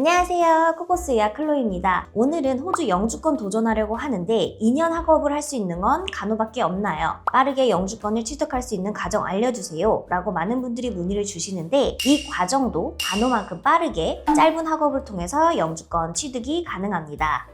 안녕하세요. 코코스 의학 클로이입니다. 오늘은 호주 영주권 도전하려고 하는데 2년 학업을 할 수 있는 건 간호밖에 없나요? 빠르게 영주권을 취득할 수 있는 과정 알려주세요 라고 많은 분들이 문의를 주시는데 이 과정도 간호만큼 빠르게 짧은 학업을 통해서 영주권 취득이 가능합니다.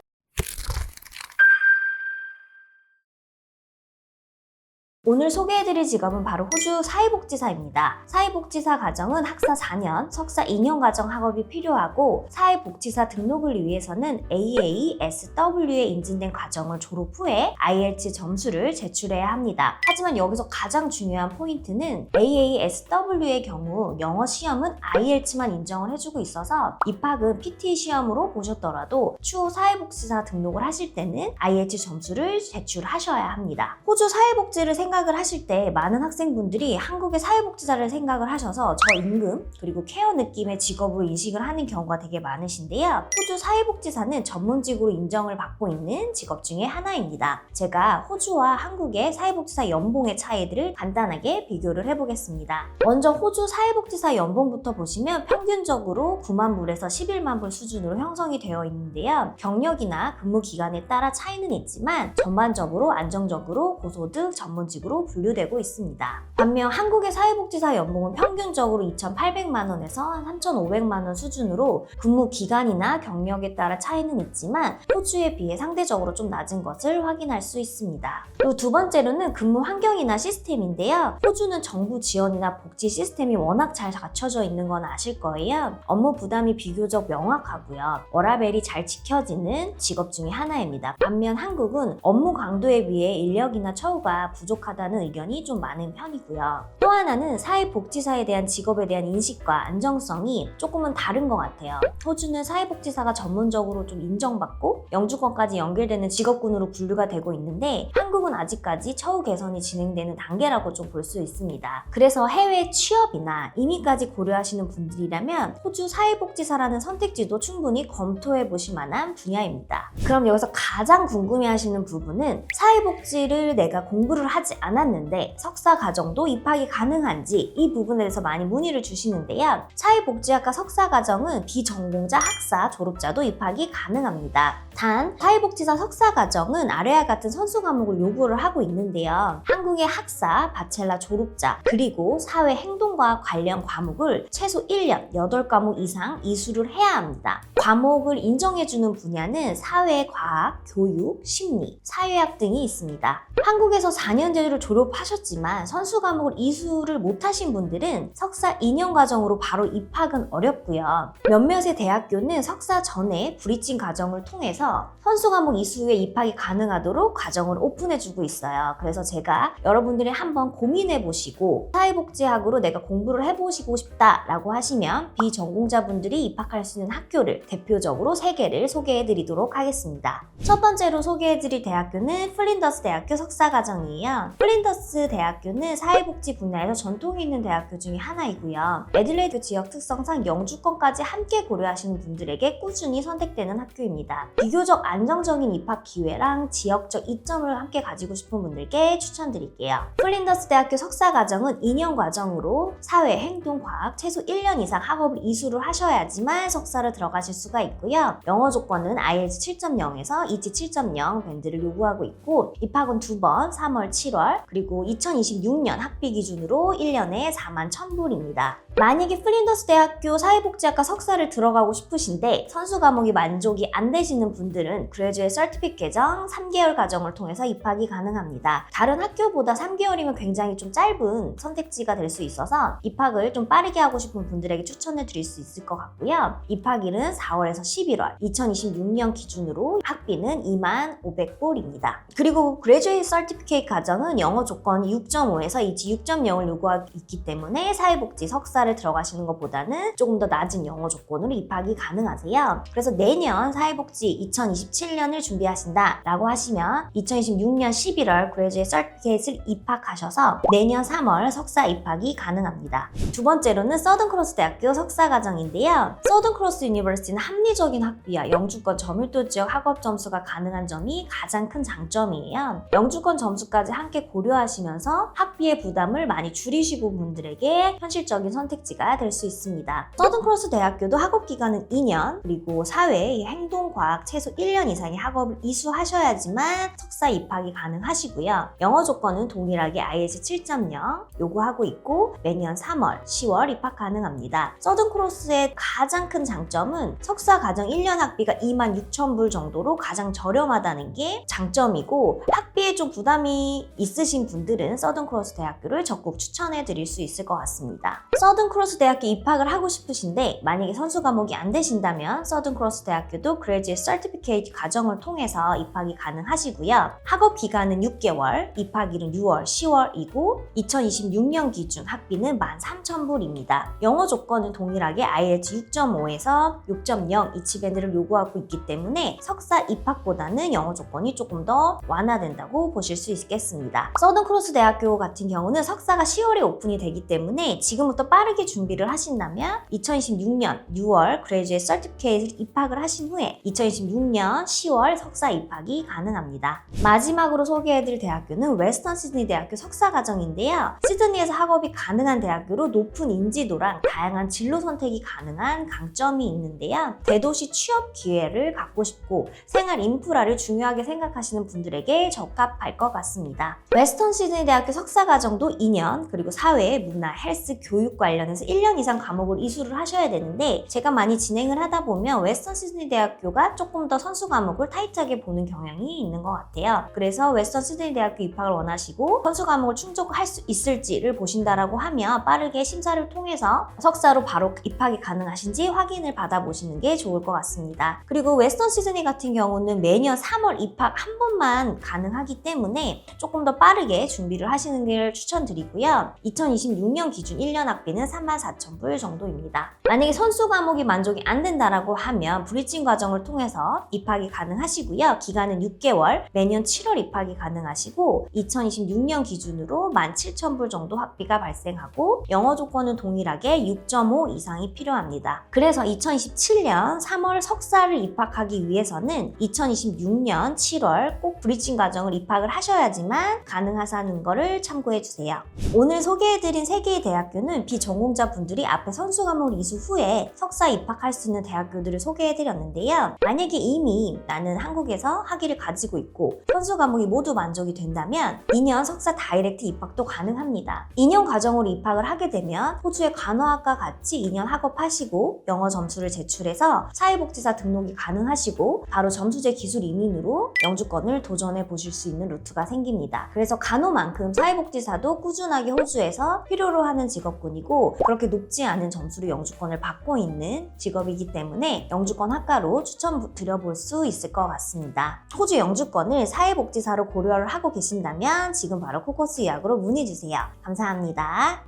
오늘 소개해드릴 직업은 바로 호주 사회복지사입니다. 사회복지사 과정은 학사 4년, 석사 2년 과정 학업이 필요하고 사회복지사 등록을 위해서는 AASW에 인증된 과정을 졸업 후에 IELTS 점수를 제출해야 합니다. 하지만 여기서 가장 중요한 포인트는 AASW의 경우 영어 시험은 IELTS만 인정을 해주고 있어서 입학은 PT 시험으로 보셨더라도 추후 사회복지사 등록을 하실 때는 IELTS 점수를 제출하셔야 합니다. 호주 사회복지를 생각을 하실 때 많은 학생분들이 한국의 사회복지사를 생각을 하셔서 저 임금 그리고 케어 느낌의 직업으로 인식을 하는 경우가 되게 많으신데요. 호주 사회복지사는 전문직으로 인정을 받고 있는 직업 중에 하나입니다. 제가 호주와 한국의 사회복지사 연봉의 차이들을 간단하게 비교를 해보겠습니다. 먼저 호주 사회복지사 연봉부터 보시면 평균적으로 9만 불에서 11만 불 수준으로 형성이 되어 있는데요. 경력이나 근무 기간에 따라 차이는 있지만 전반적으로 안정적으로 고소득 전문직으로 분류되고 있습니다. 반면 한국의 사회복지사 연봉은 평균적으로 2,800만 원에서 한 3,500만 원 수준으로 근무 기간이나 경력에 따라 차이는 있지만 호주에 비해 상대적으로 좀 낮은 것을 확인할 수 있습니다. 그리고 두 번째로는 근무 환경이나 시스템인데요. 호주는 정부 지원이나 복지 시스템이 워낙 잘 갖춰져 있는 건 아실 거예요. 업무 부담이 비교적 명확하고요. 워라밸이 잘 지켜지는 직업 중에 하나입니다. 반면 한국은 업무 강도에 비해 인력이나 처우가 부족하다는 의견이 좀 많은 편이고요. 또 하나는 사회복지사에 대한 직업에 대한 인식과 안정성이 조금은 다른 것 같아요. 호주는 사회복지사가 전문적으로 좀 인정받고 영주권까지 연결되는 직업군으로 분류가 되고 있는데 한국은 아직까지 처우 개선이 진행되는 단계라고 좀 볼 수 있습니다. 그래서 해외 취업이나 이민까지 고려하시는 분들이라면 호주 사회복지사라는 선택지도 충분히 검토해 보실 만한 분야입니다. 그럼 여기서 가장 궁금해하시는 부분은 사회복지를 내가 공부를 하지 않았는데 석사 과정도 입학이 가능한지 이 부분에 대해서 많이 문의를 주시는데요. 사회복지학과 석사 과정은 비전공자 학사 졸업자도 입학이 가능합니다. 단 사회복지사 석사 과정은 아래와 같은 선수 과목을 요구를 하고 있는데요. 한국의 학사, 바첼러 졸업자 그리고 사회행동과학 관련 과목을 최소 1년 8과목 이상 이수를 해야 합니다. 과목을 인정해주는 분야는 사회과학, 교육, 심리, 사회학 등이 있습니다. 한국에서 4년 제도를 졸업하셨지만 선수 과목을 이수를 못하신 분들은 석사 2년 과정으로 바로 입학은 어렵고요. 몇몇의 대학교는 석사 전에 브리징 과정을 통해서 선수 과목 이수에 입학이 가능하도록 과정을 오픈해주고 있어요. 그래서 제가 여러분들이 한번 고민해보시고 사회복지학으로 내가 공부를 해보시고 싶다라고 하시면 비전공자분들이 입학할 수 있는 학교를 대표적으로 3개를 소개해드리도록 하겠습니다. 첫 번째로 소개해드릴 대학교는 플린더스 대학교 석사과정이에요. 플린더스 대학교는 사회복지 분야에서 전통이 있는 대학교 중에 하나이고요. 애들레이드 지역 특성상 영주권까지 함께 고려하시는 분들에게 꾸준히 선택되는 학교입니다. 비교적 안정적인 입학 기회랑 지역적 이점을 함께 가지고 싶은 분들께 추천드릴게요. 플린더스 대학교 석사과정은 2년 과정으로 사회, 행동, 과학 최소 1년 이상 학업을 이수를 하셔야지만 석사를 들어가실 수가 있고요. 영어 조건은 IELTS 7.0에서 ET 7.0 밴드를 요구하고 있고 입학은 2번 3월, 7월 그리고 2026년 학비 기준으로 1년에 41,000불입니다. 만약에 플린더스 대학교 사회복지학과 석사를 들어가고 싶으신데 선수 과목이 만족이 안 되시는 분들은 그레듀에이트 서티피케이트 개정 3개월 과정을 통해서 입학이 가능합니다. 다른 학교보다 3개월이면 굉장히 좀 짧은 선택지가 될 수 있어서 입학을 좀 빠르게 하고 싶은 분들에게 추천을 드릴 수 있을 것 같고요. 입학일은 4월에서 11월 2026년 기준으로 학비는 25,500불입니다. 그리고 그레듀에이트 서티피케이트 과정은 영어 조건이 6.5에서 ET 6.0을 요구하고 있기 때문에 사회복지 석사를 들어가시는 것보다는 조금 더 낮은 영어 조건으로 입학이 가능하세요. 그래서 내년 사회복지 2027년을 준비하신다 라고 하시면 2026년 11월 그레듀에이트 서티피케이트를 입학하셔서 내년 3월 석사 입학이 가능합니다. 두 번째로는 서든크로스 대학교 석사과정인데요. 서든크로스 유니버시티는 내지는 합리적인 학비와 영주권 저밀도 지역 학업 점수가 가능한 점이 가장 큰 장점이에요. 영주권 점수까지 함께 고려하시면서 학비의 부담을 많이 줄이시고 분들에게 현실적인 선택지가 될 수 있습니다. 서든크로스 대학교도 학업 기간은 2년, 그리고 사회, 행동과학 최소 1년 이상의 학업을 이수하셔야지만 석사 입학이 가능하시고요. 영어 조건은 동일하게 IELTS 7.0 요구하고 있고 매년 3월, 10월 입학 가능합니다. 서든크로스의 가장 큰 장점은 석사 과정 1년 학비가 26,000불 정도로 가장 저렴하다는 게 장점이고, 학비에 좀 부담이 있으신 분들은 서든크로스 대학교를 적극 추천해 드릴 수 있을 것 같습니다. 서든크로스 대학교 입학을 하고 싶으신데 만약에 선수 과목이 안 되신다면 서든크로스 대학교도 그레지에이트 서티피케이트 과정을 통해서 입학이 가능하시고요. 학업 기간은 6개월, 입학일은 6월, 10월이고 2026년 기준 학비는 13,000불입니다. 영어 조건은 동일하게 IELTS 6.5에서 6.0 이치밴드를 요구하고 있기 때문에 석사 입학보다는 영어 조건이 조금 더 완화된다고 보실 수 있겠습니다. 서든크로스 대학교 같은 경우는 석사가 10월에 오픈이 되기 때문에 지금부터 빠르게 준비를 하신다면 2026년 6월 그레지에이트 서티피케이트 입학을 하신 후에 2026년 10월 석사 입학이 가능합니다. 마지막으로 소개해드릴 대학교는 웨스턴 시드니 대학교 석사과정인데요. 시드니에서 학업이 가능한 대학교로 높은 인지도랑 다양한 진로 선택이 가능한 강점이 있는데요. 대도시 취업 기회를 갖고 싶고 생활 인프라를 중요하게 생각하시는 분들에게 적합할 것 같습니다. 웨스턴 시드니 대학교 석사과정도 2년, 그리고 사회, 문화, 헬스, 교육 관련해서 1년 이상 과목을 이수를 하셔야 되는데 제가 많이 진행을 하다 보면 웨스턴 시드니 대학교가 조금 더 선수 과목을 타이트하게 보는 경향이 있는 것 같아요. 그래서 웨스턴 시드니 대학교 입학을 원하시고 선수 과목을 충족할 수 있을지를 보신다라고 하면 빠르게 심사를 통해서 석사로 바로 입학이 가능하신지 확인을 받아보시는 게 좋을 것 같습니다. 그리고 웨스턴 시드니 같은 경우는 매년 3월 입학 한 번만 가능하기 때문에 조금 더 빠르게 준비를 하시는 걸 추천드리고요. 2026년 기준 1년 학비는 34,000불 정도입니다. 만약에 선수 과목이 만족이 안 된다라고 하면 브리징 과정을 통해서 입학이 가능하시고요. 기간은 6개월, 매년 7월 입학이 가능하시고 2026년 기준으로 17,000불 정도 학비가 발생하고 영어 조건은 동일하게 6.5 이상이 필요합니다. 그래서 2027년 3월 석사를 입학하기 위해서는 2026년 7월 꼭 브리징 과정을 입학을 하셔야지만 가능하다는 거를 참고해 주세요. 오늘 소개해드린 3개의 대학교는 비전공자 분들이 앞에 선수 과목을 이수 후에 석사 입학할 수 있는 대학교들을 소개해드렸는데요. 만약에 이미 나는 한국에서 학위를 가지고 있고 선수 과목이 모두 만족이 된다면 2년 석사 다이렉트 입학도 가능합니다. 2년 과정으로 입학을 하게 되면 호주의 간호학과 같이 2년 학업하시고 영어 점수를 제출해서 사회복지사 등록이 가능하시고 바로 점수제 기술 이민으로 영주권을 도전해 보실 수 있는 루트가 생깁니다. 그래서 간호만큼 사회복지사도 꾸준하게 호주에서 필요로 하는 직업군이고 그렇게 높지 않은 점수로 영주권을 받고 있는 직업이기 때문에 영주권 학과로 추천드려볼 수 있을 것 같습니다. 호주 영주권을 사회복지사로 고려를 하고 계신다면 지금 바로 코커스 예약으로 문의주세요. 감사합니다.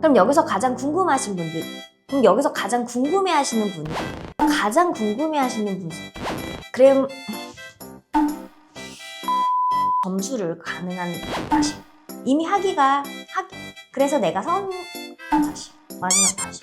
그럼 여기서 가장 궁금하신 분들, 그럼 점수를 가능한 다시 이미 그래서 내가 다시 마지막 다시